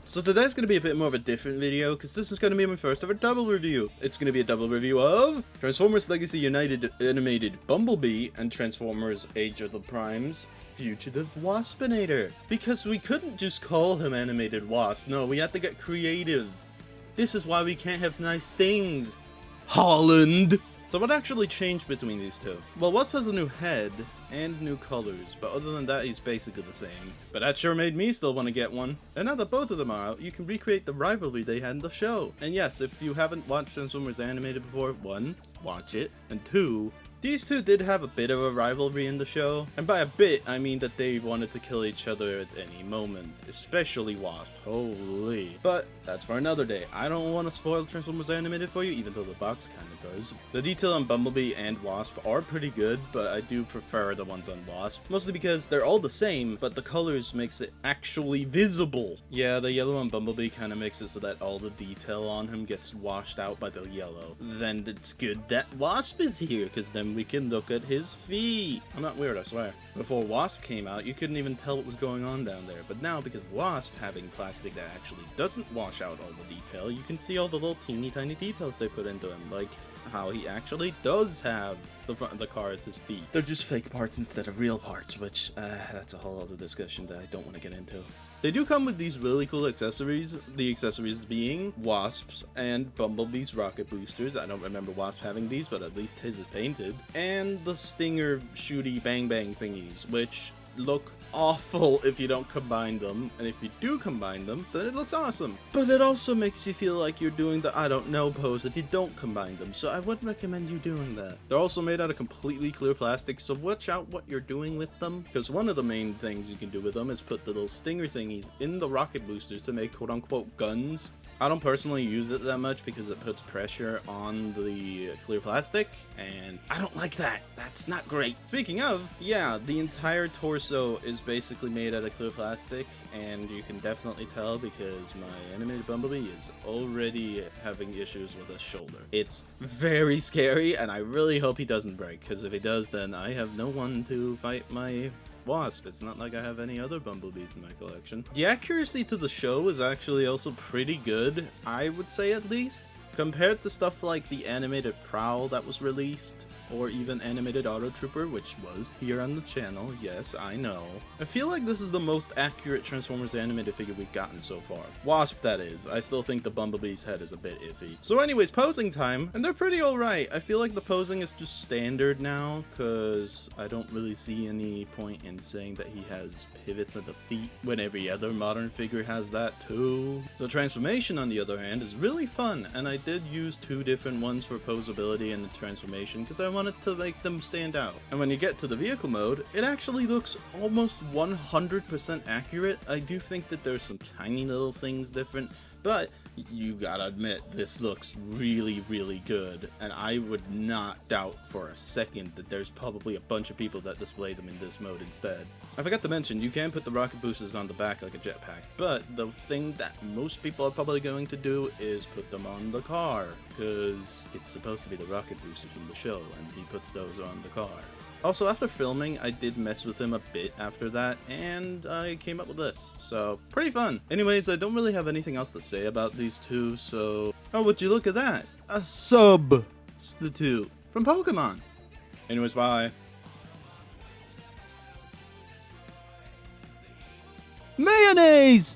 So today's going to be a bit more of a different video, because this is going to be my first ever double review. It's going to be a double review of Transformers Legacy United animated Bumblebee and Transformers Age of the Primes Fugitive Waspinator. Because we couldn't just call him Animated Wasp, no, we had to get creative. This is why we can't have nice things. Holland! So what actually changed between these two? Well, Wasp has a new head and new colors, but other than that, he's basically the same. But that sure made me still want to get one. And now that both of them are out, you can recreate the rivalry they had in the show. And yes, if you haven't watched Transformers animated before, 1, watch it, and 2, these two did have a bit of a rivalry in the show, and by a bit, I mean that they wanted to kill each other at any moment, especially Wasp, holy. But that's for another day. I don't want to spoil Transformers Animated for you, even though the box kinda does. The detail on Bumblebee and Wasp are pretty good, but I do prefer the ones on Wasp, mostly because they're all the same, but the colors makes it actually visible. Yeah, the yellow on Bumblebee kinda makes it so that all the detail on him gets washed out by the yellow. Then it's good that Wasp is here, because then we can look at his feet. I'm not weird, I swear. Before Wasp came out, you couldn't even tell what was going on down there, but now because of Wasp having plastic that actually doesn't wash out all the detail, you can see all the little teeny tiny details they put into him, like how he actually does have the front of the car as his feet. They're just fake parts instead of real parts, which that's a whole other discussion that I don't want to get into. They do come with these really cool accessories, the accessories being Wasp's and Bumblebee's rocket boosters. I don't remember Wasp having these, but at least his is painted. And the Stinger shooty bang bang thingies, which look awful if you don't combine them, and if you do combine them, then it looks awesome. But it also makes you feel like you're doing the I don't know pose if you don't combine them, so I would recommend you doing that. They're also made out of completely clear plastic, so watch out what you're doing with them, because one of the main things you can do with them is put the little stinger thingies in the rocket boosters to make quote-unquote guns. I don't personally use it that much because it puts pressure on the clear plastic, and I don't like that. That's not great. Speaking of, yeah, the entire torso is basically made out of clear plastic, and you can definitely tell because my animated Bumblebee is already having issues with his shoulder. It's very scary, and I really hope he doesn't break, because if he does, then I have no one to fight my Wasp. It's not like I have any other Bumblebees in my collection. The accuracy to the show is actually also pretty good, I would say at least, compared to stuff like the animated Prowl that was released, or even animated Autotrooper, which was here on the channel. Yes, I know. I feel like this is the most accurate Transformers animated figure we've gotten so far. Wasp, that is. I still think the Bumblebee's head is a bit iffy. So anyways, posing time, and they're pretty alright. I feel like the posing is just standard now, because I don't really see any point in saying that he has pivots at the feet when every other modern figure has that too. The transformation, on the other hand, is really fun, and I did use 2 different ones for posability and the transformation, because I wanted to make them stand out. And when you get to the vehicle mode, it actually looks almost 100% accurate. I do think that there's some tiny little things different, but you gotta admit, this looks really, really good, and I would not doubt for a second that there's probably a bunch of people that display them in this mode instead. I forgot to mention, you can put the rocket boosters on the back like a jetpack, but the thing that most people are probably going to do is put them on the car, because it's supposed to be the rocket boosters from the show, and he puts those on the car. Also, after filming, I did mess with him a bit after that, and I came up with this. So, pretty fun. Anyways, I don't really have anything else to say about these two, so... Oh, would you look at that? A substitute from Pokemon. Anyways, bye. Mayonnaise!